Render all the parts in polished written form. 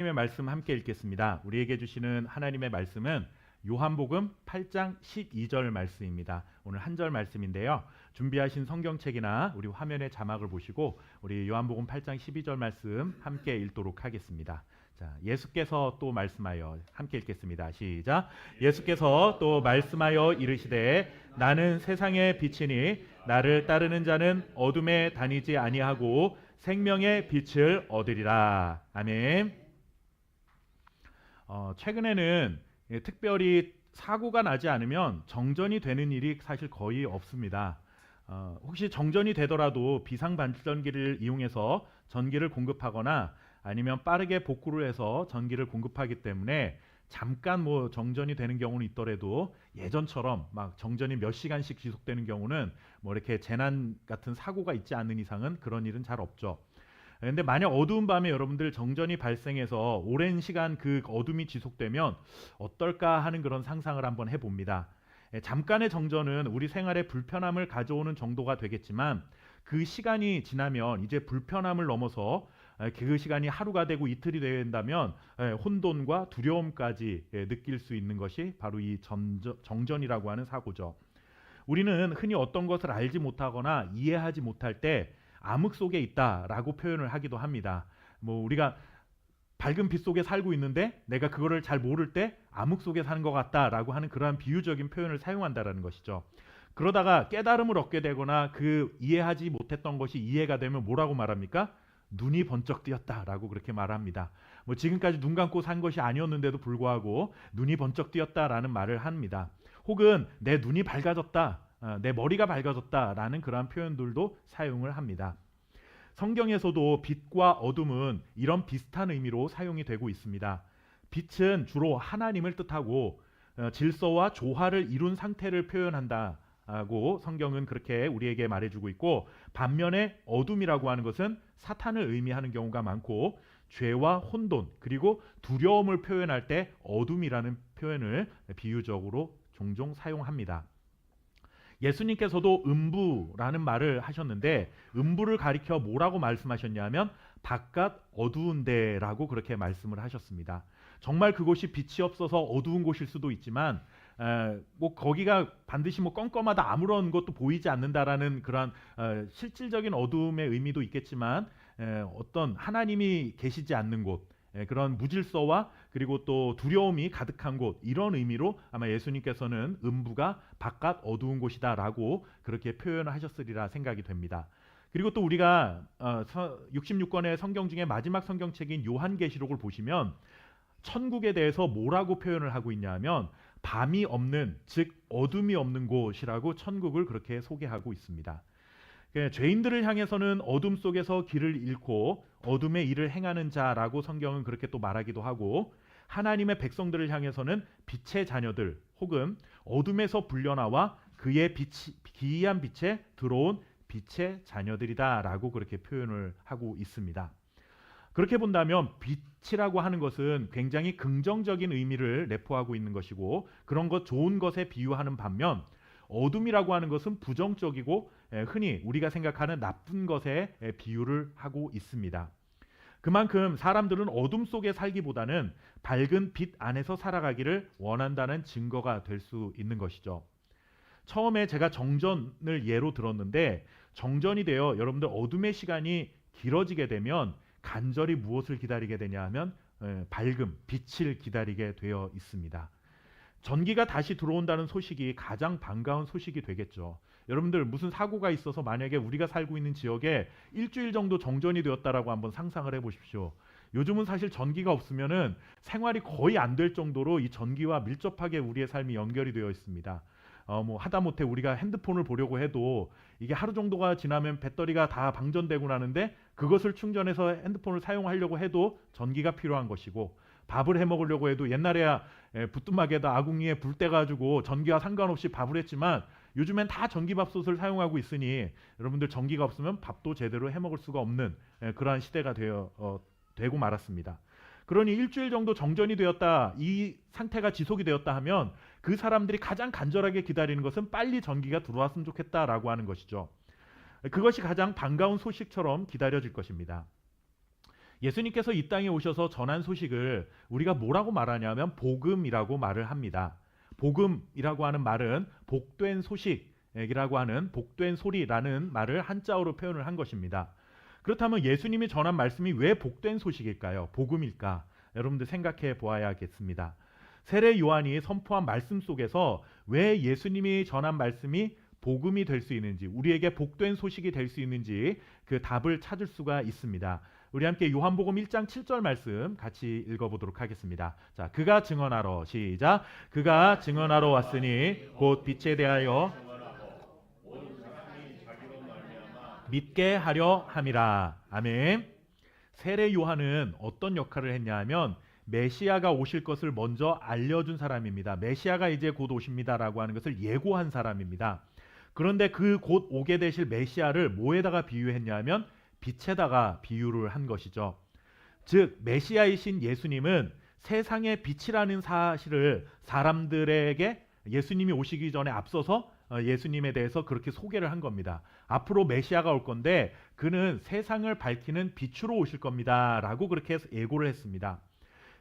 하나님의 말씀 함께 읽겠습니다. 우리에게 주시는 하나님의 말씀은 요한복음 8장 12절 말씀입니다. 오늘 한 절 말씀인데요. 준비하신 성경책이나 우리 화면의 자막을 보시고 우리 요한복음 8장 12절 말씀 함께 읽도록 하겠습니다. 자, 예수께서 또 말씀하여 함께 읽겠습니다. 시작. 예수께서 또 말씀하여 이르시되 나는 세상의 빛이니 나를 따르는 자는 어둠에 다니지 아니하고 생명의 빛을 얻으리라. 아멘. 최근에는 특별히 사고가 나지 않으면 정전이 되는 일이 사실 거의 없습니다. 혹시 정전이 되더라도 비상발전기를 이용해서 전기를 공급하거나 아니면 빠르게 복구를 해서 전기를 공급하기 때문에 잠깐 정전이 되는 경우는 있더라도 예전처럼 막 정전이 몇 시간씩 지속되는 경우는 이렇게 재난 같은 사고가 있지 않는 이상은 그런 일은 잘 없죠. 근데 만약 어두운 밤에 여러분들 정전이 발생해서 오랜 시간 그 어둠이 지속되면 어떨까 하는 그런 상상을 한번 해봅니다. 잠깐의 정전은 우리 생활에 불편함을 가져오는 정도가 되겠지만 그 시간이 지나면 이제 불편함을 넘어서 그 시간이 하루가 되고 이틀이 된다면 혼돈과 두려움까지 느낄 수 있는 것이 바로 이 정전이라고 하는 사고죠. 우리는 흔히 어떤 것을 알지 못하거나 이해하지 못할 때 암흑 속에 있다라고 표현을 하기도 합니다. 우리가 밝은 빛 속에 살고 있는데 내가 그거를 잘 모를 때 암흑 속에 사는 것 같다라고 하는 그러한 비유적인 표현을 사용한다라는 것이죠. 그러다가 깨달음을 얻게 되거나 그 이해하지 못했던 것이 이해가 되면 뭐라고 말합니까? 눈이 번쩍 뜨였다라고 그렇게 말합니다. 지금까지 눈 감고 산 것이 아니었는데도 불구하고 눈이 번쩍 뜨였다라는 말을 합니다. 혹은 내 눈이 밝아졌다. 내 머리가 밝아졌다라는 그러한 표현들도 사용을 합니다. 성경에서도 빛과 어둠은 이런 비슷한 의미로 사용이 되고 있습니다. 빛은 주로 하나님을 뜻하고 질서와 조화를 이룬 상태를 표현한다고 성경은 그렇게 우리에게 말해주고 있고, 반면에 어둠이라고 하는 것은 사탄을 의미하는 경우가 많고 죄와 혼돈 그리고 두려움을 표현할 때 어둠이라는 표현을 비유적으로 종종 사용합니다. 예수님께서도 음부라는 말을 하셨는데 음부를 가리켜 뭐라고 말씀하셨냐면 바깥 어두운 데라고 그렇게 말씀을 하셨습니다. 정말 그곳이 빛이 없어서 어두운 곳일 수도 있지만 거기가 반드시 껌껌하다 아무런 것도 보이지 않는다라는 그런 실질적인 어두움의 의미도 있겠지만 어떤 하나님이 계시지 않는 곳, 그런 무질서와 그리고 또 두려움이 가득한 곳, 이런 의미로 아마 예수님께서는 음부가 바깥 어두운 곳이다라고 그렇게 표현을 하셨으리라 생각이 됩니다. 그리고 또 우리가 66권의 성경 중에 마지막 성경책인 요한계시록을 보시면 천국에 대해서 뭐라고 표현을 하고 있냐면 밤이 없는, 즉 어둠이 없는 곳이라고 천국을 그렇게 소개하고 있습니다. 죄인들을 향해서는 어둠 속에서 길을 잃고 어둠의 일을 행하는 자라고 성경은 그렇게 또 말하기도 하고, 하나님의 백성들을 향해서는 빛의 자녀들 혹은 어둠에서 불려나와 그의 기이한 빛에 들어온 빛의 자녀들이다라고 그렇게 표현을 하고 있습니다. 그렇게 본다면 빛이라고 하는 것은 굉장히 긍정적인 의미를 내포하고 있는 것이고 그런 것 좋은 것에 비유하는 반면, 어둠이라고 하는 것은 부정적이고 흔히 우리가 생각하는 나쁜 것에 비유를 하고 있습니다. 그만큼 사람들은 어둠 속에 살기보다는 밝은 빛 안에서 살아가기를 원한다는 증거가 될 수 있는 것이죠. 처음에 제가 정전을 예로 들었는데, 정전이 되어 여러분들 어둠의 시간이 길어지게 되면 간절히 무엇을 기다리게 되냐 하면 밝음, 빛을 기다리게 되어 있습니다. 전기가 다시 들어온다는 소식이 가장 반가운 소식이 되겠죠. 여러분들 무슨 사고가 있어서 만약에 우리가 살고 있는 지역에 일주일 정도 정전이 되었다라고 한번 상상을 해보십시오. 요즘은 사실 전기가 없으면은 생활이 거의 안 될 정도로 이 전기와 밀접하게 우리의 삶이 연결이 되어 있습니다. 하다못해 우리가 핸드폰을 보려고 해도 이게 하루 정도가 지나면 배터리가 다 방전되고 나는데 그것을 충전해서 핸드폰을 사용하려고 해도 전기가 필요한 것이고, 밥을 해 먹으려고 해도 옛날에야 부뚜막에다 아궁이에 불 떼가지고 전기와 상관없이 밥을 했지만 요즘엔 다 전기밥솥을 사용하고 있으니 여러분들 전기가 없으면 밥도 제대로 해 먹을 수가 없는 그러한 시대가 되고 말았습니다. 그러니 일주일 정도 정전이 되었다, 이 상태가 지속이 되었다 하면 그 사람들이 가장 간절하게 기다리는 것은 빨리 전기가 들어왔으면 좋겠다라고 하는 것이죠. 그것이 가장 반가운 소식처럼 기다려질 것입니다. 예수님께서 이 땅에 오셔서 전한 소식을 우리가 뭐라고 말하냐면 복음이라고 말을 합니다. 복음이라고 하는 말은 복된 소식이라고 하는 복된 소리라는 말을 한자어로 표현을 한 것입니다. 그렇다면 예수님이 전한 말씀이 왜 복된 소식일까요? 복음일까? 여러분들 생각해 보아야겠습니다. 세례 요한이 선포한 말씀 속에서 왜 예수님이 전한 말씀이 복음이 될 수 있는지, 우리에게 복된 소식이 될 수 있는지 그 답을 찾을 수가 있습니다. 우리 함께 요한복음 1장 7절 말씀 같이 읽어보도록 하겠습니다. 자, 그가 증언하러, 시작. 그가 증언하러 왔으니 곧 빛에 대하여 믿게 하려 함이라. 아멘. 세례 요한은 어떤 역할을 했냐 하면 메시아가 오실 것을 먼저 알려준 사람입니다. 메시아가 이제 곧 오십니다라고 하는 것을 예고한 사람입니다. 그런데 그 곧 오게 되실 메시아를 뭐에다가 비유했냐면 빛에다가 비유를 한 것이죠. 즉 메시아이신 예수님은 세상의 빛이라는 사실을 사람들에게 예수님이 오시기 전에 앞서서 예수님에 대해서 그렇게 소개를 한 겁니다. 앞으로 메시아가 올 건데 그는 세상을 밝히는 빛으로 오실 겁니다 라고 그렇게 예고를 했습니다.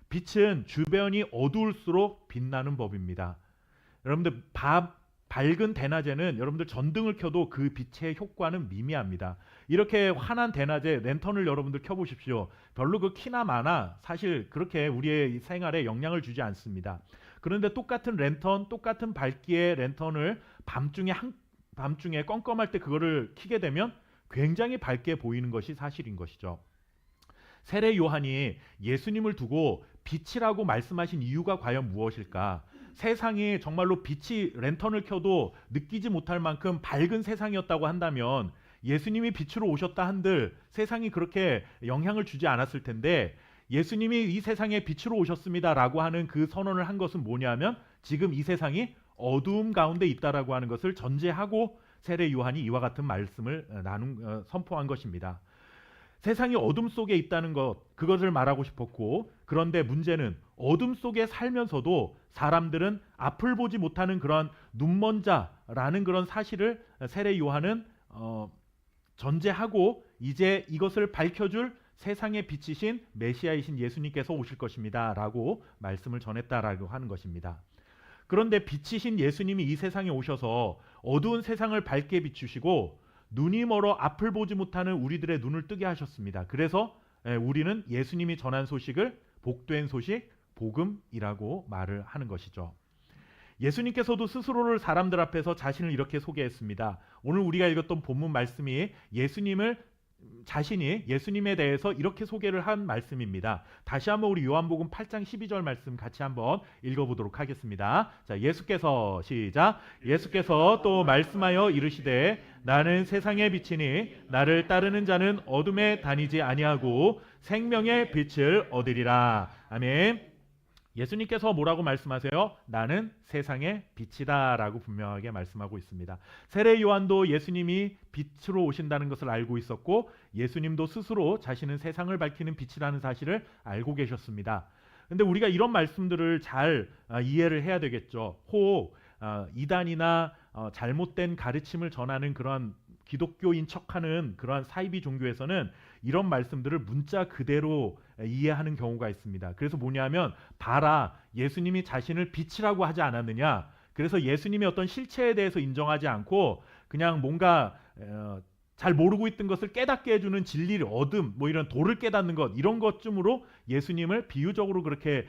빛은 주변이 어두울수록 빛나는 법입니다. 여러분들 밝은 대낮에는 여러분들 전등을 켜도 그 빛의 효과는 미미합니다. 이렇게 환한 대낮에 랜턴을 여러분들 켜보십시오. 별로 그 키나 많아 사실 그렇게 우리의 생활에 영향을 주지 않습니다. 그런데 똑같은 랜턴, 똑같은 밝기의 랜턴을 밤중에 껌껌할 때 그거를 켜게 되면 굉장히 밝게 보이는 것이 사실인 것이죠. 세례 요한이 예수님을 두고 빛이라고 말씀하신 이유가 과연 무엇일까? 세상이 정말로 빛이 랜턴을 켜도 느끼지 못할 만큼 밝은 세상이었다고 한다면 예수님이 빛으로 오셨다 한들 세상이 그렇게 영향을 주지 않았을 텐데 예수님이 이 세상에 빛으로 오셨습니다라고 하는 그 선언을 한 것은 뭐냐면 지금 이 세상이 어두움 가운데 있다라고 하는 것을 전제하고 세례 요한이 이와 같은 말씀을 선포한 것입니다. 세상이 어둠 속에 있다는 것, 그것을 말하고 싶었고, 그런데 문제는 어둠 속에 살면서도 사람들은 앞을 보지 못하는 그런 눈먼 자라는 그런 사실을 세례 요한은 전제하고 이제 이것을 밝혀줄 세상의 빛이신 메시아이신 예수님께서 오실 것입니다 라고 말씀을 전했다라고 하는 것입니다. 그런데 빛이신 예수님이 이 세상에 오셔서 어두운 세상을 밝게 비추시고 눈이 멀어 앞을 보지 못하는 우리들의 눈을 뜨게 하셨습니다. 그래서 우리는 예수님이 전한 소식을 복된 소식, 복음이라고 말을 하는 것이죠. 예수님께서도 스스로를 사람들 앞에서 자신을 이렇게 소개했습니다. 오늘 우리가 읽었던 본문 말씀이 자신이 예수님에 대해서 이렇게 소개를 한 말씀입니다. 다시 한번 우리 요한복음 8장 12절 말씀 같이 한번 읽어보도록 하겠습니다. 자, 예수께서 시작. 예수께서 또 말씀하여 이르시되 나는 세상의 빛이니 나를 따르는 자는 어둠에 다니지 아니하고 생명의 빛을 얻으리라. 아멘. 예수님께서 뭐라고 말씀하세요? 나는 세상의 빛이다 라고 분명하게 말씀하고 있습니다. 세례 요한도 예수님이 빛으로 오신다는 것을 알고 있었고 예수님도 스스로 자신은 세상을 밝히는 빛이라는 사실을 알고 계셨습니다. 그런데 우리가 이런 말씀들을 잘 이해를 해야 되겠죠. 혹 이단이나 잘못된 가르침을 전하는 그런 기독교인 척하는 그러한 사이비 종교에서는 이런 말씀들을 문자 그대로 이해하는 경우가 있습니다. 그래서 뭐냐면 봐라 예수님이 자신을 빛이라고 하지 않았느냐. 그래서 예수님의 어떤 실체에 대해서 인정하지 않고 그냥 뭔가 잘 모르고 있던 것을 깨닫게 해주는 진리를 어둠 뭐 이런 도를 깨닫는 것 이런 것쯤으로 예수님을 비유적으로 그렇게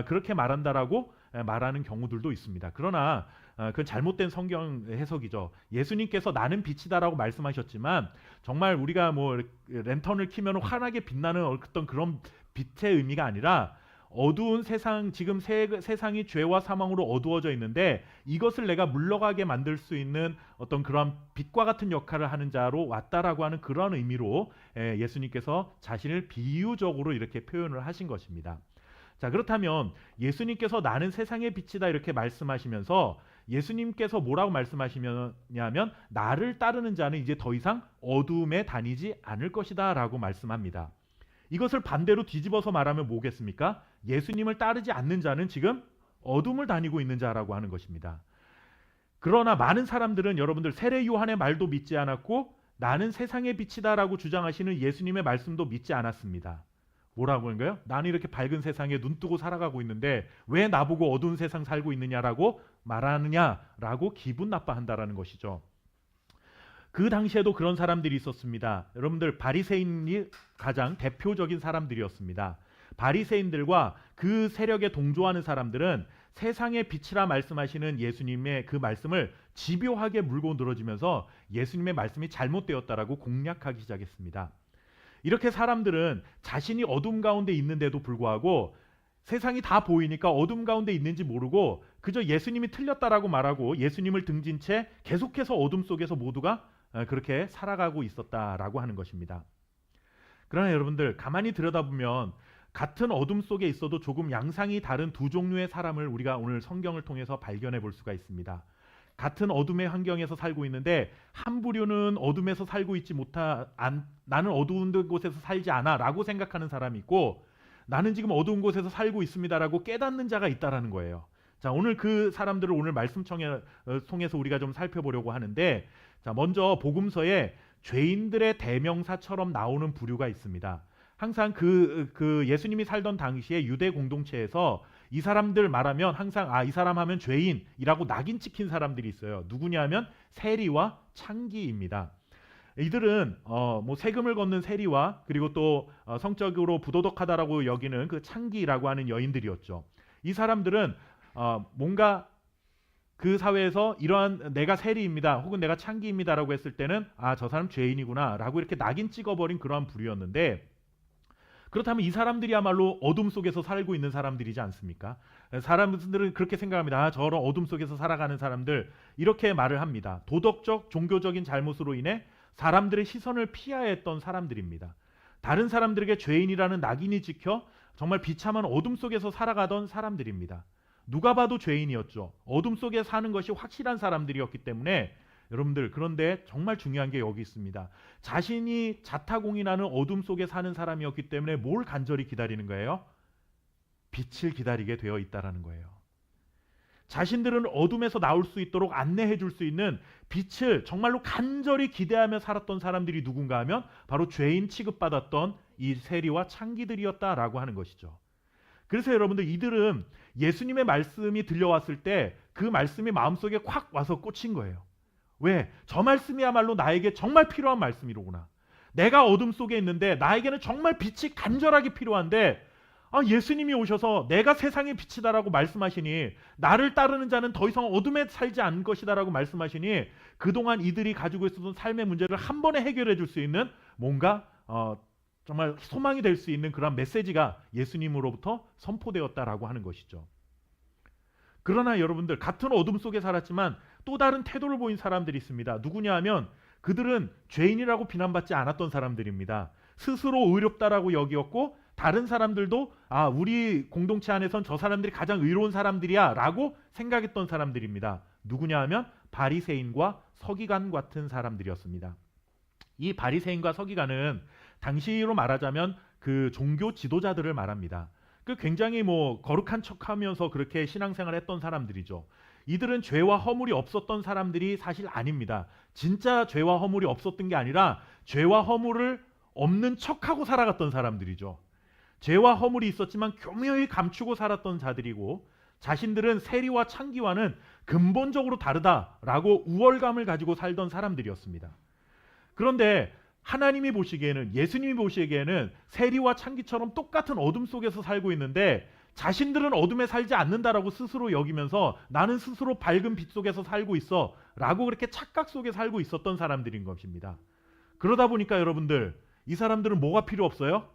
그렇게 말한다라고 말하는 경우들도 있습니다. 그러나 그건 잘못된 성경 해석이죠. 예수님께서 나는 빛이다라고 말씀하셨지만 정말 우리가 뭐 랜턴을 켜면 환하게 빛나는 어떤 그런 빛의 의미가 아니라 어두운 세상, 지금 세상이 죄와 사망으로 어두워져 있는데 이것을 내가 물러가게 만들 수 있는 어떤 그런 빛과 같은 역할을 하는 자로 왔다라고 하는 그런 의미로 예수님께서 자신을 비유적으로 이렇게 표현을 하신 것입니다. 자, 그렇다면 예수님께서 나는 세상의 빛이다 이렇게 말씀하시면서 예수님께서 뭐라고 말씀하시냐면 나를 따르는 자는 이제 더 이상 어두움에 다니지 않을 것이다 라고 말씀합니다. 이것을 반대로 뒤집어서 말하면 뭐겠습니까? 예수님을 따르지 않는 자는 지금 어둠을 다니고 있는 자라고 하는 것입니다. 그러나 많은 사람들은 여러분들 세례 요한의 말도 믿지 않았고 나는 세상의 빛이다라고 주장하시는 예수님의 말씀도 믿지 않았습니다. 뭐라고 하는 거예요? 나는 이렇게 밝은 세상에 눈 뜨고 살아가고 있는데 왜 나보고 어두운 세상 살고 있느냐라고 말하느냐라고 기분 나빠한다라는 것이죠. 그 당시에도 그런 사람들이 있었습니다. 여러분들, 바리새인이 가장 대표적인 사람들이었습니다. 바리새인들과 그 세력에 동조하는 사람들은 세상의 빛이라 말씀하시는 예수님의 그 말씀을 집요하게 물고 늘어지면서 예수님의 말씀이 잘못되었다라고 공략하기 시작했습니다. 이렇게 사람들은 자신이 어둠 가운데 있는데도 불구하고 세상이 다 보이니까 어둠 가운데 있는지 모르고 그저 예수님이 틀렸다라고 말하고 예수님을 등진 채 계속해서 어둠 속에서 모두가 그렇게 살아가고 있었다라고 하는 것입니다. 그러나 여러분들, 가만히 들여다보면 같은 어둠 속에 있어도 조금 양상이 다른 두 종류의 사람을 우리가 오늘 성경을 통해서 발견해 볼 수가 있습니다. 같은 어둠의 환경에서 살고 있는데 한 부류는 어둠에서 살고 있지 나는 어두운 곳에서 살지 않아 라고 생각하는 사람이 있고, 나는 지금 어두운 곳에서 살고 있습니다라고 깨닫는 자가 있다라는 거예요. 자, 오늘 그 사람들을 오늘 말씀 통해서 우리가 좀 살펴보려고 하는데, 자, 먼저 복음서에 죄인들의 대명사처럼 나오는 부류가 있습니다. 항상 그 예수님이 살던 당시에 유대 공동체에서 이 사람들 말하면 항상 이 사람 하면 죄인이라고 낙인 찍힌 사람들이 있어요. 누구냐면 세리와 창기입니다. 이들은 뭐 세금을 걷는 세리와 그리고 또 성적으로 부도덕하다라고 여기는 그 창기라고 하는 여인들이었죠. 이 사람들은 뭔가 그 사회에서 이러한 내가 세리입니다 혹은 내가 창기입니다라고 했을 때는 저 사람 죄인이구나라고 이렇게 낙인 찍어버린 그러한 부류였는데, 그렇다면 이 사람들이야말로 어둠 속에서 살고 있는 사람들이지 않습니까? 사람들은 그렇게 생각합니다. 저런 어둠 속에서 살아가는 사람들, 이렇게 말을 합니다. 도덕적, 종교적인 잘못으로 인해 사람들의 시선을 피해야 했던 사람들입니다. 다른 사람들에게 죄인이라는 낙인이 찍혀 정말 비참한 어둠 속에서 살아가던 사람들입니다. 누가 봐도 죄인이었죠. 어둠 속에 사는 것이 확실한 사람들이었기 때문에. 여러분들, 그런데 정말 중요한 게 여기 있습니다. 자신이 자타공인하는 어둠 속에 사는 사람이었기 때문에 뭘 간절히 기다리는 거예요? 빛을 기다리게 되어 있다라는 거예요. 자신들은 어둠에서 나올 수 있도록 안내해 줄 수 있는 빛을 정말로 간절히 기대하며 살았던 사람들이 누군가 하면 바로 죄인 취급받았던 이 세리와 창기들이었다라고 하는 것이죠. 그래서 여러분들, 이들은 예수님의 말씀이 들려왔을 때 그 말씀이 마음속에 콱 와서 꽂힌 거예요. 왜? 저 말씀이야말로 나에게 정말 필요한 말씀이로구나. 내가 어둠 속에 있는데 나에게는 정말 빛이 간절하게 필요한데 예수님이 오셔서 내가 세상의 빛이다라고 말씀하시니, 나를 따르는 자는 더 이상 어둠에 살지 않을 것이다라고 말씀하시니, 그동안 이들이 가지고 있었던 삶의 문제를 한 번에 해결해 줄 수 있는 뭔가 정말 소망이 될 수 있는 그런 메시지가 예수님으로부터 선포되었다라고 하는 것이죠. 그러나 여러분들, 같은 어둠 속에 살았지만 또 다른 태도를 보인 사람들이 있습니다. 누구냐 하면 그들은 죄인이라고 비난받지 않았던 사람들입니다. 스스로 의롭다라고 여기었고, 다른 사람들도 우리 공동체 안에선 저 사람들이 가장 의로운 사람들이야 라고 생각했던 사람들입니다. 누구냐 하면 바리새인과 서기관 같은 사람들이었습니다. 이 바리새인과 서기관은 당시로 말하자면 그 종교 지도자들을 말합니다. 그 굉장히 거룩한 척하면서 그렇게 신앙생활을 했던 사람들이죠. 이들은 죄와 허물이 없었던 사람들이 사실 아닙니다. 진짜 죄와 허물이 없었던 게 아니라 죄와 허물을 없는 척하고 살아갔던 사람들이죠. 죄와 허물이 있었지만 교묘히 감추고 살았던 자들이고, 자신들은 세리와 창기와는 근본적으로 다르다라고 우월감을 가지고 살던 사람들이었습니다. 그런데 하나님이 보시기에는, 예수님이 보시기에는 세리와 창기처럼 똑같은 어둠 속에서 살고 있는데 자신들은 어둠에 살지 않는다라고 스스로 여기면서 나는 스스로 밝은 빛 속에서 살고 있어 라고 그렇게 착각 속에 살고 있었던 사람들인 것입니다. 그러다 보니까 여러분들, 이 사람들은 뭐가 필요 없어요?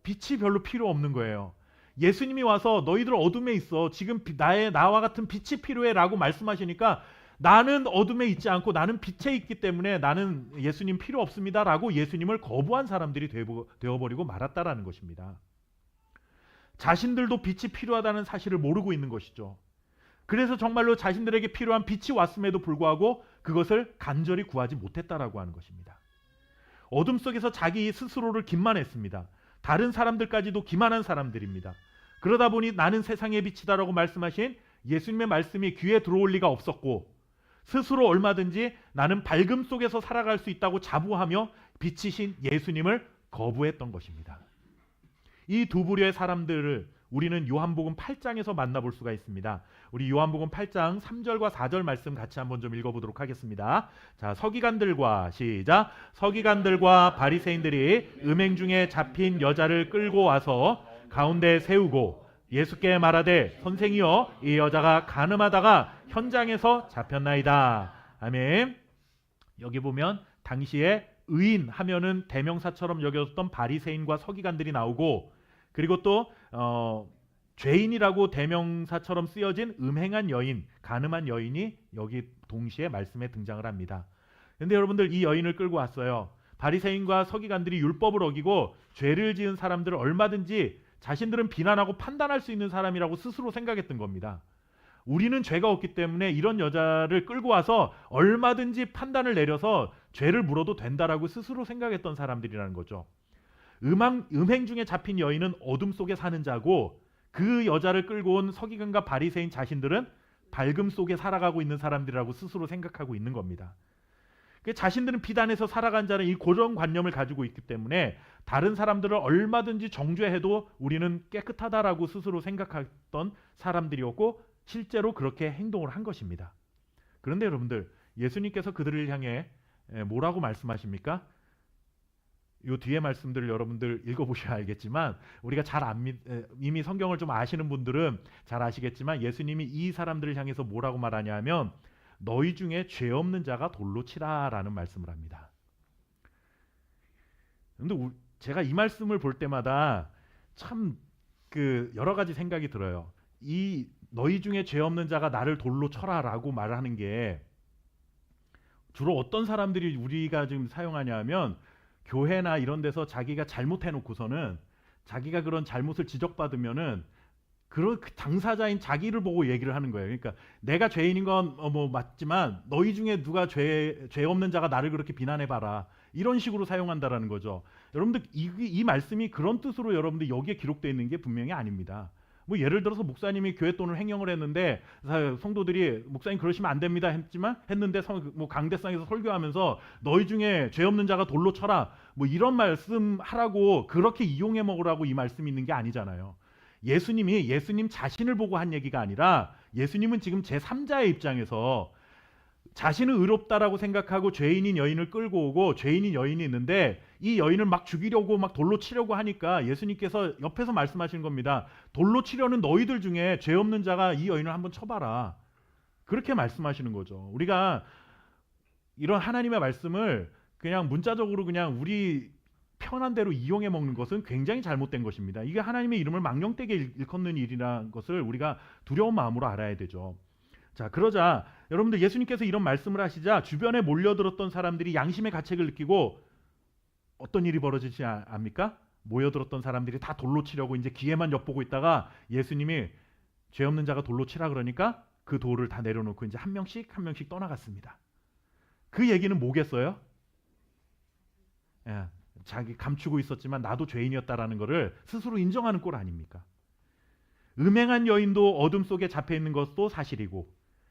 빛이 별로 필요 없는 거예요. 예수님이 와서 너희들 어둠에 있어, 지금 나와 같은 빛이 필요해 라고 말씀하시니까, 나는 어둠에 있지 않고 나는 빛에 있기 때문에 나는 예수님 필요 없습니다 라고 예수님을 거부한 사람들이 되어버리고 말았다라는 것입니다. 자신들도 빛이 필요하다는 사실을 모르고 있는 것이죠. 그래서 정말로 자신들에게 필요한 빛이 왔음에도 불구하고 그것을 간절히 구하지 못했다라고 하는 것입니다. 어둠 속에서 자기 스스로를 기만했습니다. 다른 사람들까지도 기만한 사람들입니다. 그러다 보니 나는 세상의 빛이다라고 말씀하신 예수님의 말씀이 귀에 들어올 리가 없었고, 스스로 얼마든지 나는 밝음 속에서 살아갈 수 있다고 자부하며 빛이신 예수님을 거부했던 것입니다. 이 두 부류의 사람들을 우리는 요한복음 8장에서 만나볼 수가 있습니다. 우리 요한복음 8장 3절과 4절 말씀 같이 한번 좀 읽어보도록 하겠습니다. 자, 서기관들과 시작. 서기관들과 바리새인들이 음행 중에 잡힌 여자를 끌고 와서 가운데 세우고 예수께 말하되 선생이여 이 여자가 간음하다가 현장에서 잡혔나이다. 아멘. 여기 보면 당시에 의인 하면은 대명사처럼 여겨졌던 바리새인과 서기관들이 나오고, 그리고 또 죄인이라고 대명사처럼 쓰여진 음행한 여인, 간음한 여인이 여기 동시에 말씀에 등장을 합니다. 그런데 여러분들, 이 여인을 끌고 왔어요. 바리새인과 서기관들이 율법을 어기고 죄를 지은 사람들을 얼마든지 자신들은 비난하고 판단할 수 있는 사람이라고 스스로 생각했던 겁니다. 우리는 죄가 없기 때문에 이런 여자를 끌고 와서 얼마든지 판단을 내려서 죄를 물어도 된다라고 스스로 생각했던 사람들이라는 거죠. 음행 중에 잡힌 여인은 어둠 속에 사는 자고, 그 여자를 끌고 온 서기관과 바리새인 자신들은 밝음 속에 살아가고 있는 사람들이라고 스스로 생각하고 있는 겁니다. 자신들은 비단에서 살아간 자는 이 고정관념을 가지고 있기 때문에 다른 사람들을 얼마든지 정죄해도 우리는 깨끗하다라고 스스로 생각했던 사람들이었고, 실제로 그렇게 행동을 한 것입니다. 그런데 여러분들, 예수님께서 그들을 향해 뭐라고 말씀하십니까? 이 뒤에 말씀들을 여러분들 읽어보셔야 알겠지만, 우리가 이미 성경을 좀 아시는 분들은 잘 아시겠지만, 예수님이 이 사람들을 향해서 뭐라고 말하냐면 너희 중에 죄 없는 자가 돌로 치라라는 말씀을 합니다. 그런데 제가 이 말씀을 볼 때마다 참 여러 가지 생각이 들어요. 이 너희 중에 죄 없는 자가 나를 돌로 쳐라라고 말하는 게 주로 어떤 사람들이 우리가 지금 사용하냐면, 교회나 이런 데서 자기가 잘못해놓고서는 자기가 그런 잘못을 지적받으면은 그 당사자인 자기를 보고 얘기를 하는 거예요. 그러니까 내가 죄인인 건 뭐 맞지만 너희 중에 누가 죄 없는 자가 나를 그렇게 비난해봐라, 이런 식으로 사용한다라는 거죠. 여러분들, 이 말씀이 그런 뜻으로 여러분들 여기에 기록되어 있는 게 분명히 아닙니다. 뭐 예를 들어서 목사님이 교회 돈을 횡령을 했는데 성도들이 목사님 그러시면 안 됩니다 했는데 뭐 강대상에서 설교하면서 너희 중에 죄 없는 자가 돌로 쳐라, 뭐 이런 말씀 하라고 그렇게 이용해 먹으라고 이 말씀이 있는 게 아니잖아요. 예수님 자신을 보고 한 얘기가 아니라, 예수님은 지금 제3자의 입장에서 자신은 의롭다라고 생각하고 죄인인 여인을 끌고 오고, 죄인인 여인이 있는데 이 여인을 막 죽이려고 막 돌로 치려고 하니까 예수님께서 옆에서 말씀하시는 겁니다. 돌로 치려는 너희들 중에 죄 없는 자가 이 여인을 한번 쳐봐라, 그렇게 말씀하시는 거죠. 우리가 이런 하나님의 말씀을 그냥 문자적으로 그냥 우리 편한 대로 이용해 먹는 것은 굉장히 잘못된 것입니다. 이게 하나님의 이름을 망령되게 일컫는 일이라는 것을 우리가 두려운 마음으로 알아야 되죠. 자, 그러자 여러분들, 예수님께서 이런 말씀을 하시자 주변에 몰려들었던 사람들이 양심의 가책을 느끼고 어떤 일이 벌어지지 않습니까? 모여들었던 사람들이 다 돌로 치려고 이제 기회만 엿보고 있다가 예수님이 죄 없는 자가 돌로 치라 그러니까 그 돌을 다 내려놓고 이제 한 명씩 떠나갔습니다. 그 얘기는 뭐겠어요? 자기 감추고 있었지만 나도 죄인이었다라는 것을 스스로 인정하는 꼴 아닙니까? 음행한 여인도 어둠 속에 잡혀 있는 것도 사실이고,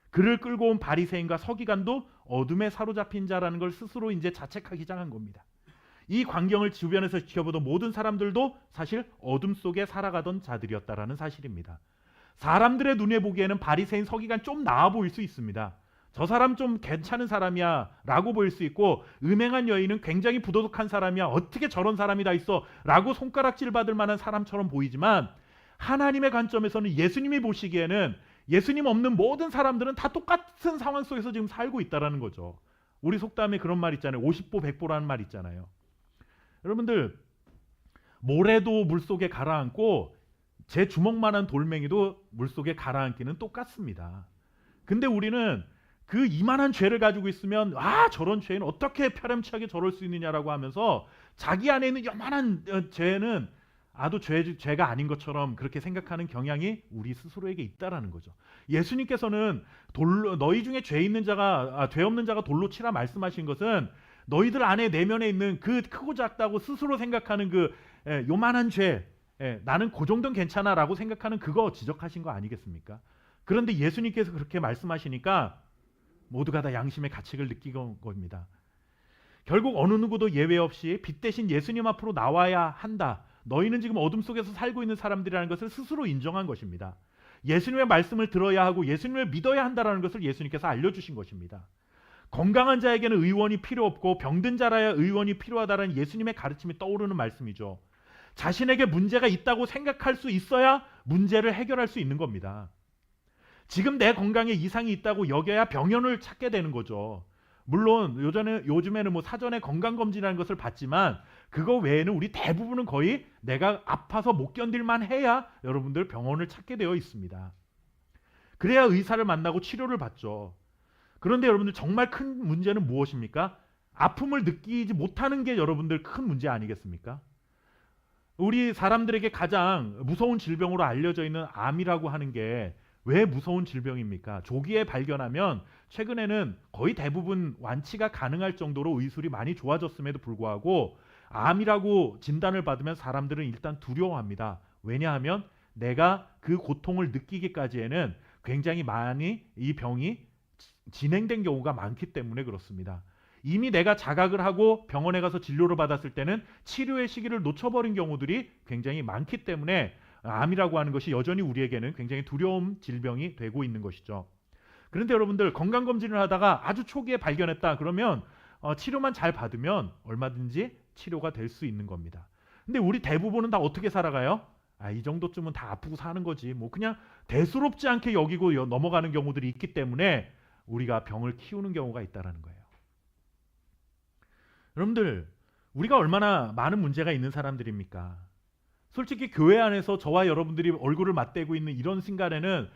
그를 끌고 온 바리새인과 서기관도 어둠에 사로잡힌 자라는 걸 스스로 이제 자책하기 시작한 겁니다. 이 광경을 주변에서 지켜보던 모든 사람들도 사실 어둠 속에 살아가던 자들이었다라는 사실입니다. 사람들의 눈에 보기에는 바리새인, 서기관 좀 나아 보일 수 있습니다. 저 사람 좀 괜찮은 사람이야 라고 보일 수 있고, 음행한 여인은 굉장히 부도덕한 사람이야, 어떻게 저런 사람이 다 있어 라고 손가락질 받을 만한 사람처럼 보이지만, 하나님의 관점에서는, 예수님이 보시기에는 예수님 없는 모든 사람들은 다 똑같은 상황 속에서 지금 살고 있다는 거죠. 우리 속담에 그런 말 있잖아요. 50보 100보라는 말 있잖아요. 여러분들, 모래도 물속에 가라앉고 제 주먹만한 돌멩이도 물속에 가라앉기는 똑같습니다. 근데 우리는 그 이만한 죄를 가지고 있으면 저런 죄는 어떻게 파렴치하게 저럴 수 있느냐라고 하면서 자기 안에 있는 요만한 죄는 아도 죄가 아닌 것처럼 그렇게 생각하는 경향이 우리 스스로에게 있다라는 거죠. 예수님께서는 너희 중에 죄 없는 자가 돌로 치라 말씀하신 것은 너희들 안에 내면에 있는 그 크고 작다고 스스로 생각하는 그 요만한 죄, 나는 그 정도는 괜찮아라고 생각하는 그거 지적하신 거 아니겠습니까? 그런데 예수님께서 그렇게 말씀하시니까 모두가 다 양심의 가책을 느끼는 겁니다. 결국 어느 누구도 예외 없이 빛 대신 예수님 앞으로 나와야 한다. 너희는 지금 어둠 속에서 살고 있는 사람들이라는 것을 스스로 인정한 것입니다. 예수님의 말씀을 들어야 하고 예수님을 믿어야 한다는 것을 예수님께서 알려주신 것입니다. 건강한 자에게는 의원이 필요 없고 병든 자라야 의원이 필요하다는 예수님의 가르침이 떠오르는 말씀이죠. 자신에게 문제가 있다고 생각할 수 있어야 문제를 해결할 수 있는 겁니다. 지금 내 건강에 이상이 있다고 여겨야 병원을 찾게 되는 거죠. 물론 요즘에는 뭐 사전에 건강검진이라는 것을 받지만 그거 외에는 우리 대부분은 거의 내가 아파서 못 견딜만 해야 여러분들 병원을 찾게 되어 있습니다. 그래야 의사를 만나고 치료를 받죠. 그런데 여러분들 정말 큰 문제는 무엇입니까? 아픔을 느끼지 못하는 게 여러분들 큰 문제 아니겠습니까? 우리 사람들에게 가장 무서운 질병으로 알려져 있는 암이라고 하는 게 왜 무서운 질병입니까? 조기에 발견하면 최근에는 거의 대부분 완치가 가능할 정도로 의술이 많이 좋아졌음에도 불구하고 암이라고 진단을 받으면 사람들은 일단 두려워합니다. 왜냐하면 내가 그 고통을 느끼기까지에는 굉장히 많이 이 병이 진행된 경우가 많기 때문에 그렇습니다. 이미 내가 자각을 하고 병원에 가서 진료를 받았을 때는 치료의 시기를 놓쳐버린 경우들이 굉장히 많기 때문에 암이라고 하는 것이 여전히 우리에게는 굉장히 두려운 질병이 되고 있는 것이죠. 그런데 여러분들 건강검진을 하다가 아주 초기에 발견했다 그러면 치료만 잘 받으면 얼마든지 치료가 될 수 있는 겁니다. 근데 우리 대부분은 다 어떻게 살아가요? 이 정도쯤은 다 아프고 사는 거지. 뭐 그냥 대수롭지 않게 여기고 넘어가는 경우들이 있기 때문에 우리가 병을 키우는 경우가 있다는 거예요. 여러분들 우리가 얼마나 많은 문제가 있는 사람들입니까? 솔직히 교회 안에서 저와 여러분들이 얼굴을 맞대고 있는 이런 순간에는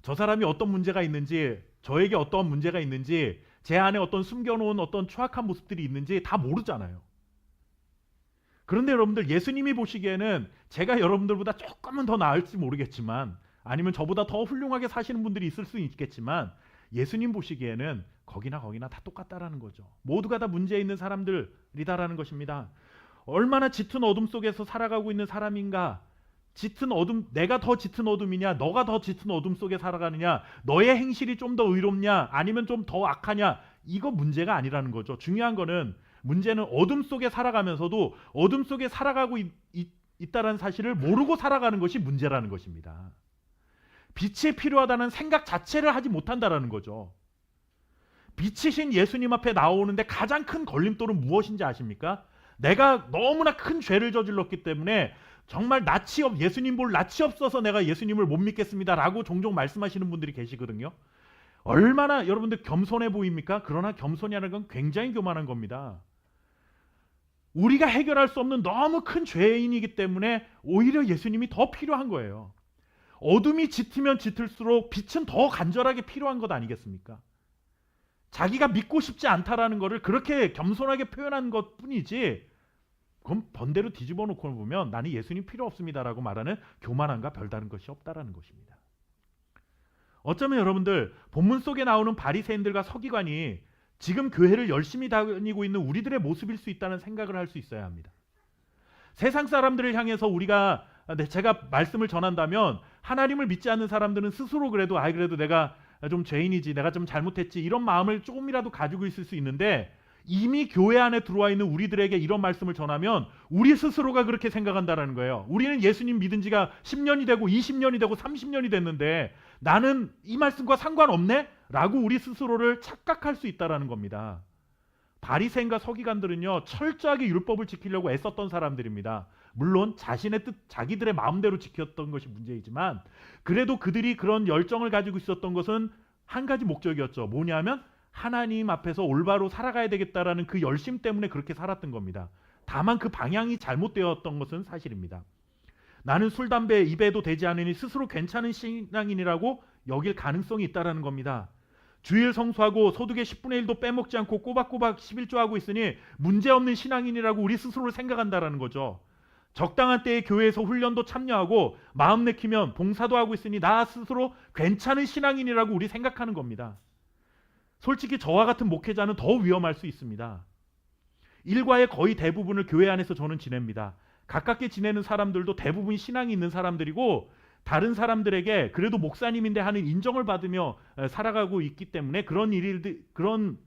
저 사람이 어떤 문제가 있는지, 저에게 어떤 문제가 있는지, 제 안에 어떤 숨겨놓은 어떤 추악한 모습들이 있는지 다 모르잖아요. 그런데 여러분들 예수님이 보시기에는 제가 여러분들보다 조금은 더 나을지 모르겠지만 아니면 저보다 더 훌륭하게 사시는 분들이 있을 수 있겠지만 예수님 보시기에는 거기나 다 똑같다라는 거죠. 모두가 다 문제 있는 사람들이다라는 것입니다. 얼마나 짙은 어둠 속에서 살아가고 있는 사람인가? 짙은 어둠, 내가 더 짙은 어둠이냐? 너가 더 짙은 어둠 속에 살아가느냐? 너의 행실이 좀 더 의롭냐? 아니면 좀 더 악하냐? 이거 문제가 아니라는 거죠. 중요한 거는 문제는 어둠 속에 살아가면서도 어둠 속에 살아가고 있다는 사실을 모르고 살아가는 것이 문제라는 것입니다. 빛이 필요하다는 생각 자체를 하지 못한다라는 거죠. 빛이신 예수님 앞에 나오는데 가장 큰 걸림돌은 무엇인지 아십니까? 내가 너무나 큰 죄를 저질렀기 때문에 정말 예수님 볼 낯이 없어서 내가 예수님을 못 믿겠습니다 라고 종종 말씀하시는 분들이 계시거든요. 얼마나 여러분들 겸손해 보입니까? 그러나 겸손이라는 건 굉장히 교만한 겁니다. 우리가 해결할 수 없는 너무 큰 죄인이기 때문에 오히려 예수님이 더 필요한 거예요. 어둠이 짙으면 짙을수록 빛은 더 간절하게 필요한 것 아니겠습니까? 자기가 믿고 싶지 않다라는 것을 그렇게 겸손하게 표현한 것 뿐이지 그럼 번대로 뒤집어 놓고 보면 나는 예수님 필요 없습니다라고 말하는 교만함과 별다른 것이 없다라는 것입니다. 어쩌면 여러분들 본문 속에 나오는 바리새인들과 서기관이 지금 교회를 열심히 다니고 있는 우리들의 모습일 수 있다는 생각을 할 수 있어야 합니다. 세상 사람들을 향해서 제가 말씀을 전한다면 하나님을 믿지 않는 사람들은 스스로 그래도 내가 좀 죄인이지, 내가 좀 잘못했지 이런 마음을 조금이라도 가지고 있을 수 있는데 이미 교회 안에 들어와 있는 우리들에게 이런 말씀을 전하면 우리 스스로가 그렇게 생각한다라는 거예요. 우리는 예수님 믿은 지가 10년이 되고 20년이 되고 30년이 됐는데 나는 이 말씀과 상관없네? 라고 우리 스스로를 착각할 수 있다라는 겁니다. 바리새인과 서기관들은요 철저하게 율법을 지키려고 애썼던 사람들입니다. 물론 자신의 뜻, 자기들의 마음대로 지켰던 것이 문제이지만 그래도 그들이 그런 열정을 가지고 있었던 것은 한 가지 목적이었죠. 뭐냐면 하나님 앞에서 올바로 살아가야 되겠다라는 그 열심 때문에 그렇게 살았던 겁니다. 다만 그 방향이 잘못되었던 것은 사실입니다. 나는 술, 담배 입에도 되지 않으니 스스로 괜찮은 신앙인이라고 여길 가능성이 있다라는 겁니다. 주일 성수하고 소득의 10분의 1도 빼먹지 않고 꼬박꼬박 11조하고 있으니 문제없는 신앙인이라고 우리 스스로를 생각한다라는 거죠. 적당한 때에 교회에서 훈련도 참여하고 마음 내키면 봉사도 하고 있으니 나 스스로 괜찮은 신앙인이라고 우리 생각하는 겁니다. 솔직히 저와 같은 목회자는 더 위험할 수 있습니다. 일과의 거의 대부분을 교회 안에서 저는 지냅니다. 가깝게 지내는 사람들도 대부분 신앙이 있는 사람들이고 다른 사람들에게 그래도 목사님인데 하는 인정을 받으며 살아가고 있기 때문에 그런 일들, 그런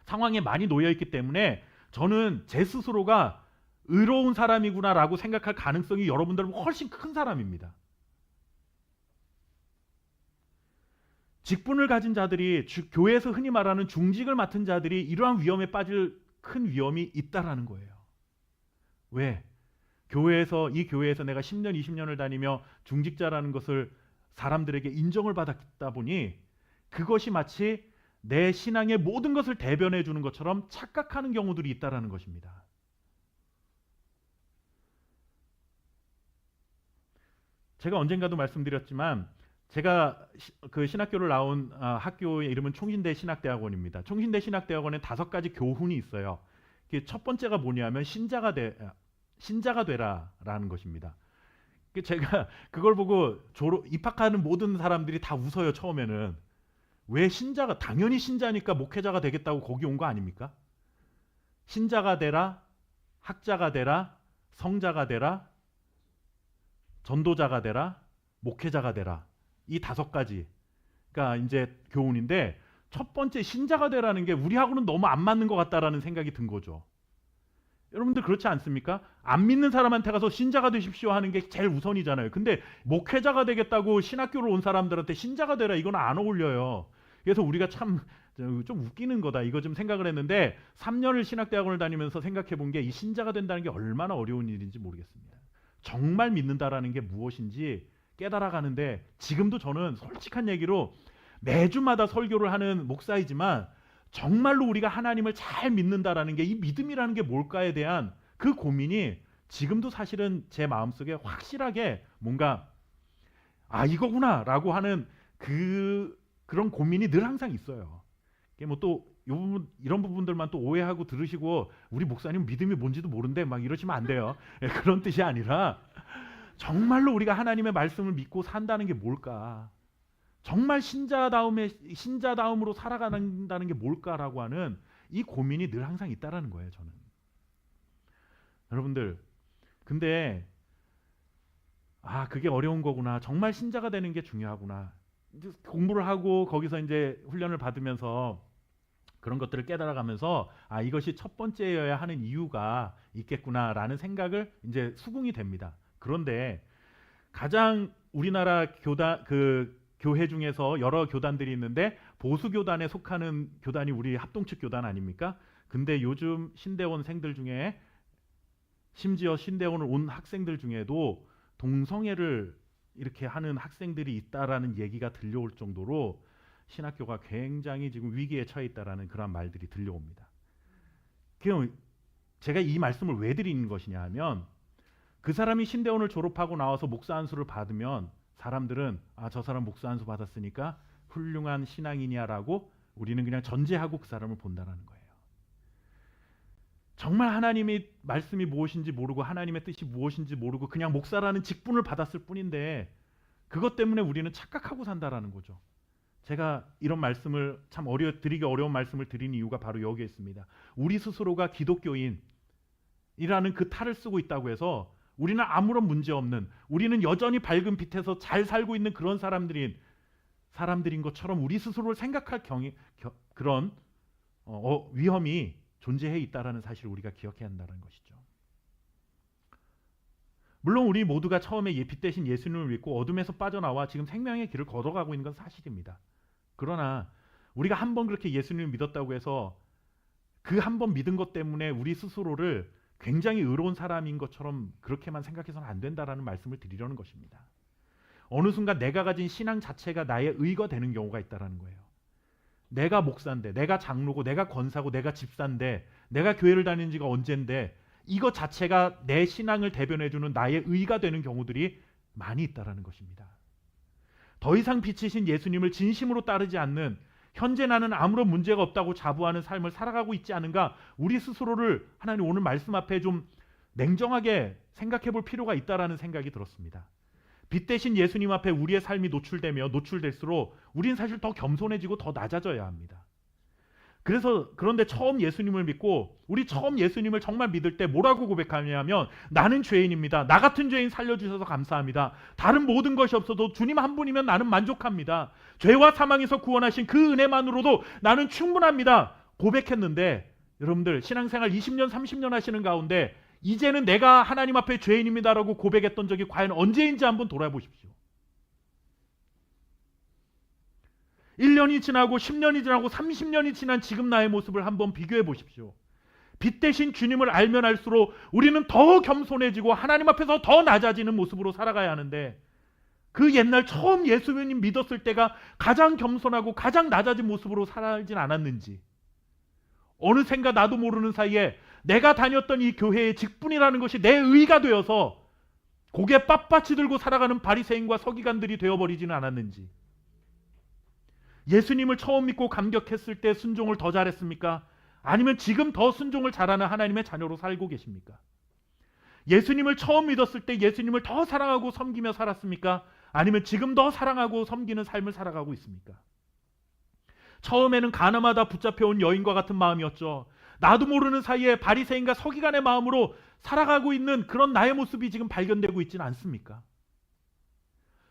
상황에 많이 놓여 있기 때문에 저는 제 스스로가 의로운 사람이구나라고 생각할 가능성이 여러분들보다 훨씬 큰 사람입니다. 직분을 가진 자들이 교회에서 흔히 말하는 중직을 맡은 자들이 이러한 위험에 빠질 큰 위험이 있다라는 거예요. 왜? 이 교회에서 내가 10년, 20년을 다니며 중직자라는 것을 사람들에게 인정을 받았다 보니 그것이 마치 내 신앙의 모든 것을 대변해 주는 것처럼 착각하는 경우들이 있다라는 것입니다. 제가 언젠가도 말씀드렸지만 제가 그 신학교를 나온 학교의 이름은 총신대 신학대학원입니다. 총신대 신학대학원에 5가지 교훈이 있어요. 첫 번째가 뭐냐면 신자가 되라라는 것입니다. 제가 그걸 보고 입학하는 모든 사람들이 다 웃어요. 처음에는. 왜 신자가, 당연히 신자니까 목회자가 되겠다고 거기 온 거 아닙니까? 신자가 되라, 학자가 되라, 성자가 되라, 전도자가 되라, 목회자가 되라. 이 5가지가 이제 교훈인데, 첫 번째 신자가 되라는 게 우리하고는 너무 안 맞는 것 같다라는 생각이 든 거죠. 여러분들 그렇지 않습니까? 안 믿는 사람한테 가서 신자가 되십시오 하는 게 제일 우선이잖아요. 근데 목회자가 되겠다고 신학교를 온 사람들한테 신자가 되라, 이건 안 어울려요. 그래서 우리가 참 좀 웃기는 거다, 이거 좀 생각을 했는데 3년을 신학대학원을 다니면서 생각해 본 게 이 신자가 된다는 게 얼마나 어려운 일인지 모르겠습니다. 정말 믿는다라는 게 무엇인지 깨달아가는데, 지금도 저는 솔직한 얘기로 매주마다 설교를 하는 목사이지만 정말로 우리가 하나님을 잘 믿는다라는 게, 이 믿음이라는 게 뭘까에 대한 그 고민이 지금도 사실은 제 마음속에 확실하게 뭔가 이거구나 라고 하는 그런 고민이 늘 항상 있어요. 뭐 또 이런 부분들만 또 오해하고 들으시고 우리 목사님 믿음이 뭔지도 모른대 막 이러시면 안 돼요. 그런 뜻이 아니라 정말로 우리가 하나님의 말씀을 믿고 산다는 게 뭘까, 정말 신자다움으로 살아간다는 게 뭘까라고 하는 이 고민이 늘 항상 있다라는 거예요. 저는. 여러분들, 근데 그게 어려운 거구나, 정말 신자가 되는 게 중요하구나, 공부를 하고 거기서 이제 훈련을 받으면서 그런 것들을 깨달아가면서 이것이 첫 번째여야 하는 이유가 있겠구나라는 생각을 이제 수긍이 됩니다. 그런데 가장 우리나라 교회 중에서 여러 교단들이 있는데 보수 교단에 속하는 교단이 우리 합동측 교단 아닙니까? 근데 요즘 신대원생들 중에, 심지어 신대원을 온 학생들 중에도 동성애를 이렇게 하는 학생들이 있다라는 얘기가 들려올 정도로 신학교가 굉장히 지금 위기에 처해 있다라는 그런 말들이 들려옵니다. 제가 이 말씀을 왜 드리는 것이냐 하면, 그 사람이 신대원을 졸업하고 나와서 목사 안수를 받으면 사람들은 저 사람 목사 안수 받았으니까 훌륭한 신앙인이야라고 우리는 그냥 전제하고 그 사람을 본다라는 거예요. 정말 하나님의 말씀이 무엇인지 모르고 하나님의 뜻이 무엇인지 모르고 그냥 목사라는 직분을 받았을 뿐인데 그것 때문에 우리는 착각하고 산다라는 거죠. 제가 이런 말씀을 참 드리기 어려운 말씀을 드린 이유가 바로 여기에 있습니다. 우리 스스로가 기독교인이라는 그 탈을 쓰고 있다고 해서 우리는 아무런 문제 없는, 우리는 여전히 밝은 빛에서 잘 살고 있는 그런 사람들인 것처럼 우리 스스로를 생각할 그런 위험이 존재해 있다라는 사실을 우리가 기억해야 한다는 것이죠. 물론 우리 모두가 처음에 빛 대신 예수님을 믿고 어둠에서 빠져나와 지금 생명의 길을 걸어가고 있는 건 사실입니다. 그러나 우리가 한 번 그렇게 예수님을 믿었다고 해서 그 한 번 믿은 것 때문에 우리 스스로를 굉장히 의로운 사람인 것처럼 그렇게만 생각해서는 안 된다라는 말씀을 드리려는 것입니다. 어느 순간 내가 가진 신앙 자체가 나의 의가 되는 경우가 있다라는 거예요. 내가 목사인데, 내가 장로고, 내가 권사고, 내가 집사인데, 내가 교회를 다닌 지가 언젠데 이것 자체가 내 신앙을 대변해주는 나의 의가 되는 경우들이 많이 있다라는 것입니다. 더 이상 빛이신 예수님을 진심으로 따르지 않는, 현재 나는 아무런 문제가 없다고 자부하는 삶을 살아가고 있지 않은가, 우리 스스로를 하나님 오늘 말씀 앞에 좀 냉정하게 생각해 볼 필요가 있다라는 생각이 들었습니다. 빛 대신 예수님 앞에 우리의 삶이 노출될수록 우리는 사실 더 겸손해지고 더 낮아져야 합니다. 그런데 처음 예수님을 믿고 우리 처음 예수님을 정말 믿을 때 뭐라고 고백하냐면 나는 죄인입니다. 나 같은 죄인 살려주셔서 감사합니다. 다른 모든 것이 없어도 주님 한 분이면 나는 만족합니다. 죄와 사망에서 구원하신 그 은혜만으로도 나는 충분합니다. 고백했는데 여러분들 신앙생활 20년 30년 하시는 가운데 이제는 내가 하나님 앞에 죄인입니다라고 고백했던 적이 과연 언제인지 한번 돌아보십시오. 1년이 지나고 10년이 지나고 30년이 지난 지금 나의 모습을 한번 비교해 보십시오. 빛 대신 주님을 알면 알수록 우리는 더 겸손해지고 하나님 앞에서 더 낮아지는 모습으로 살아가야 하는데 그 옛날 처음 예수님 믿었을 때가 가장 겸손하고 가장 낮아진 모습으로 살아진 않았는지, 어느샌가 나도 모르는 사이에 내가 다녔던 이 교회의 직분이라는 것이 내 의가 되어서 고개 빳빳이 들고 살아가는 바리새인과 서기관들이 되어버리지는 않았는지, 예수님을 처음 믿고 감격했을 때 순종을 더 잘했습니까? 아니면 지금 더 순종을 잘하는 하나님의 자녀로 살고 계십니까? 예수님을 처음 믿었을 때 예수님을 더 사랑하고 섬기며 살았습니까? 아니면 지금 더 사랑하고 섬기는 삶을 살아가고 있습니까? 처음에는 가늠하다 붙잡혀온 여인과 같은 마음이었죠. 나도 모르는 사이에 바리새인과 서기관의 마음으로 살아가고 있는 그런 나의 모습이 지금 발견되고 있지는 않습니까?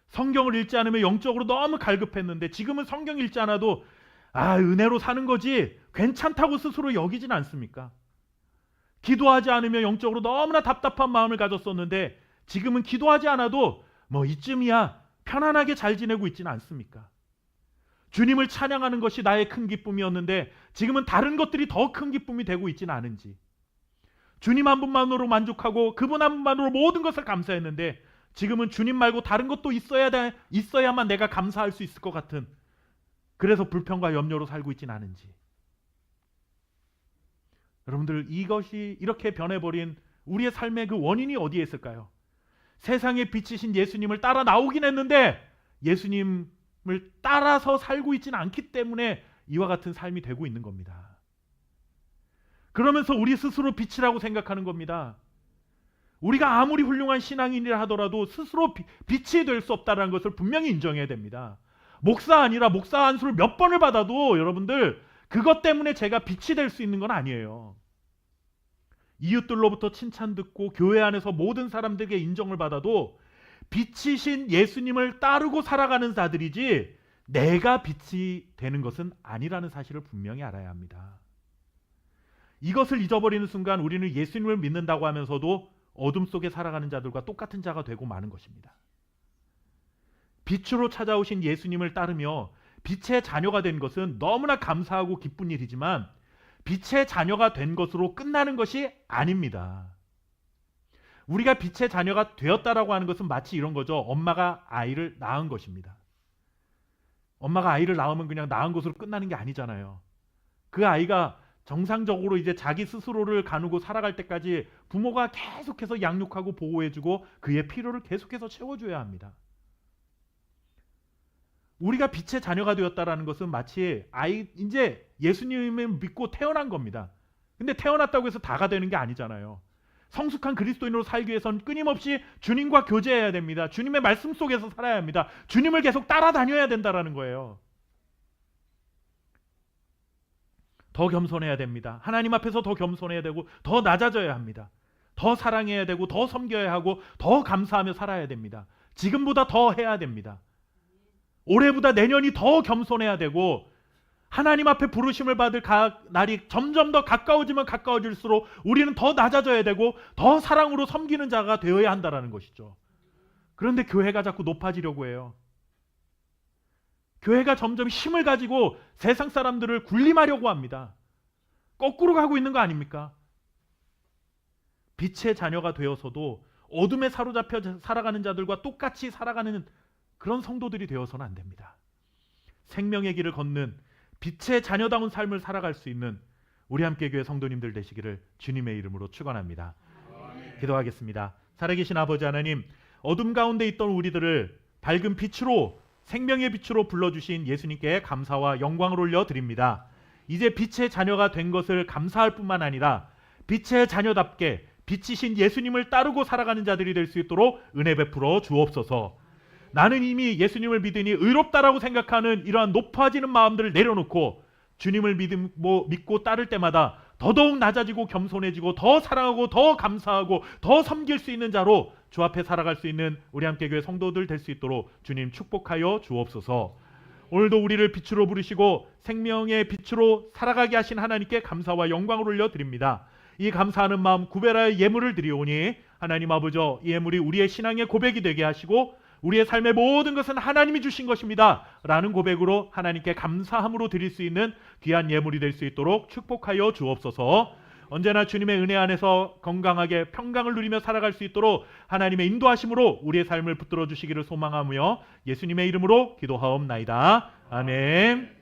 성경을 읽지 않으면 영적으로 너무 갈급했는데 지금은 성경 읽지 않아도 은혜로 사는 거지 괜찮다고 스스로 여기진 않습니까? 기도하지 않으면 영적으로 너무나 답답한 마음을 가졌었는데 지금은 기도하지 않아도 이쯤이야 편안하게 잘 지내고 있지는 않습니까? 주님을 찬양하는 것이 나의 큰 기쁨이었는데 지금은 다른 것들이 더 큰 기쁨이 되고 있지는 않은지, 주님 한 분만으로 만족하고 그분 한 분만으로 모든 것을 감사했는데 지금은 주님 말고 다른 것도 있어야만 내가 감사할 수 있을 것 같은, 그래서 불평과 염려로 살고 있지는 않은지. 여러분들, 이것이 이렇게 변해버린 우리의 삶의 그 원인이 어디에 있을까요? 세상에 비치신 예수님을 따라 나오긴 했는데 예수님을 따라서 살고 있지는 않기 때문에 이와 같은 삶이 되고 있는 겁니다. 그러면서 우리 스스로 빛이라고 생각하는 겁니다. 우리가 아무리 훌륭한 신앙인이라 하더라도 스스로 빛이 될 수 없다는 것을 분명히 인정해야 됩니다. 목사 아니라 목사 안수를 몇 번을 받아도 여러분들 그것 때문에 제가 빛이 될 수 있는 건 아니에요. 이웃들로부터 칭찬 듣고 교회 안에서 모든 사람들에게 인정을 받아도 빛이신 예수님을 따르고 살아가는 자들이지 내가 빛이 되는 것은 아니라는 사실을 분명히 알아야 합니다. 이것을 잊어버리는 순간 우리는 예수님을 믿는다고 하면서도 어둠 속에 살아가는 자들과 똑같은 자가 되고 마는 것입니다. 빛으로 찾아오신 예수님을 따르며 빛의 자녀가 된 것은 너무나 감사하고 기쁜 일이지만 빛의 자녀가 된 것으로 끝나는 것이 아닙니다. 우리가 빛의 자녀가 되었다라고 하는 것은 마치 이런 거죠. 엄마가 아이를 낳은 것입니다. 엄마가 아이를 낳으면 그냥 낳은 것으로 끝나는 게 아니잖아요. 그 아이가 정상적으로 이제 자기 스스로를 가누고 살아갈 때까지 부모가 계속해서 양육하고 보호해주고 그의 필요를 계속해서 채워줘야 합니다. 우리가 빛의 자녀가 되었다라는 것은 마치 이제 예수님을 믿고 태어난 겁니다. 근데 태어났다고 해서 다가 되는 게 아니잖아요. 성숙한 그리스도인으로 살기 위해서는 끊임없이 주님과 교제해야 됩니다. 주님의 말씀 속에서 살아야 합니다. 주님을 계속 따라다녀야 된다라는 거예요. 더 겸손해야 됩니다. 하나님 앞에서 더 겸손해야 되고 더 낮아져야 합니다. 더 사랑해야 되고 더 섬겨야 하고 더 감사하며 살아야 됩니다. 지금보다 더 해야 됩니다. 올해보다 내년이 더 겸손해야 되고 하나님 앞에 부르심을 받을 날이 점점 더 가까워지면 가까워질수록 우리는 더 낮아져야 되고 더 사랑으로 섬기는 자가 되어야 한다는 것이죠. 그런데 교회가 자꾸 높아지려고 해요. 교회가 점점 힘을 가지고 세상 사람들을 군림하려고 합니다. 거꾸로 가고 있는 거 아닙니까? 빛의 자녀가 되어서도 어둠에 사로잡혀 살아가는 자들과 똑같이 살아가는 그런 성도들이 되어서는 안 됩니다. 생명의 길을 걷는 빛의 자녀다운 삶을 살아갈 수 있는 우리 함께 교회 성도님들 되시기를 주님의 이름으로 축원합니다. 기도하겠습니다. 살아계신 아버지 하나님, 어둠 가운데 있던 우리들을 밝은 빛으로, 생명의 빛으로 불러주신 예수님께 감사와 영광을 올려드립니다. 이제 빛의 자녀가 된 것을 감사할 뿐만 아니라 빛의 자녀답게 빛이신 예수님을 따르고 살아가는 자들이 될 수 있도록 은혜 베풀어 주옵소서. 나는 이미 예수님을 믿으니 의롭다라고 생각하는 이러한 높아지는 마음들을 내려놓고 주님을 믿고 따를 때마다 더더욱 낮아지고 겸손해지고 더 사랑하고 더 감사하고 더 섬길 수 있는 자로 주 앞에 살아갈 수 있는 우리 함께교회 성도들 될 수 있도록 주님 축복하여 주옵소서. 오늘도 우리를 빛으로 부르시고 생명의 빛으로 살아가게 하신 하나님께 감사와 영광을 올려드립니다. 이 감사하는 마음 구별하여 예물을 드리오니 하나님 아버지, 이 예물이 우리의 신앙의 고백이 되게 하시고 우리의 삶의 모든 것은 하나님이 주신 것입니다 라는 고백으로 하나님께 감사함으로 드릴 수 있는 귀한 예물이 될 수 있도록 축복하여 주옵소서. 언제나 주님의 은혜 안에서 건강하게 평강을 누리며 살아갈 수 있도록 하나님의 인도하심으로 우리의 삶을 붙들어 주시기를 소망하며 예수님의 이름으로 기도하옵나이다. 아멘.